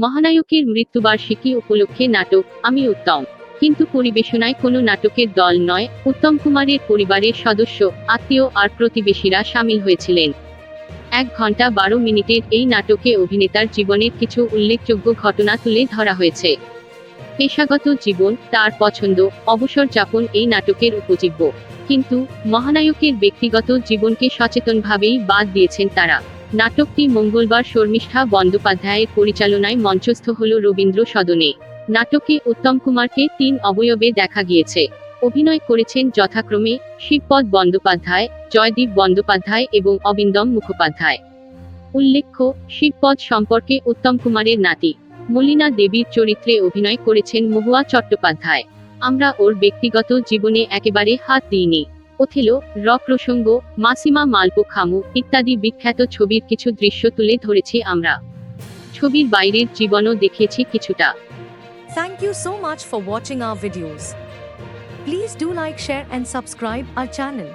মহানায়কের মৃত্যুবার্ষিকী উপলক্ষে নাটক আমি উত্তম, কিন্তু পরিবেশনায় কোনো নাটকের দল নয়, উত্তম কুমারের পরিবারের সদস্য, আত্মীয় আর প্রতিবেশীরা সামিল হয়েছিলেন। 1 ঘন্টা 12 মিনিটের এই নাটকে অভিনেতার জীবনের কিছু উল্লেখযোগ্য ঘটনা তুলে ধরা হয়েছে। পেশাগত জীবন, তার পছন্দ, অবসর যাপন এই নাটকের উপজীব্য, কিন্তু মহানায়কের ব্যক্তিগত জীবনকে সচেতনভাবেই বাদ দিয়েছেন তারা। নাটকটি মঙ্গলবার শর্মিষ্ঠা বন্দ্যোপাধ্যায়ের পরিচালনায় মঞ্চস্থ হল রবীন্দ্র সদনে। নাটকে উত্তম কুমারকে 3 অবয়বে দেখা গিয়েছে। অভিনয় করেছেন যথাক্রমে শিবপদ বন্দ্যোপাধ্যায়, জয়দীপ বন্দ্যোপাধ্যায় এবং অবিন্দম মুখোপাধ্যায়। উল্লেখ্য, শিবপদ সম্পর্কে উত্তম কুমারের নাতি মলিনা দেবীর চরিত্রে অভিনয় করেছেন মহুয়া চট্টোপাধ্যায়। আমরা ওর ব্যক্তিগত জীবনে একেবারে হাত দিইনি। ওথেলো, রক প্রসঙ্গ, মাসিমা মালপো খামু ইত্যাদি বিখ্যাত ছবির কিছু দৃশ্য তুলে ধরেছি আমরা। ছবির বাইরের জীবনও দেখিয়েছি কিছুটা। Thank you so much for watching our videos. Please do like, share and subscribe our channel.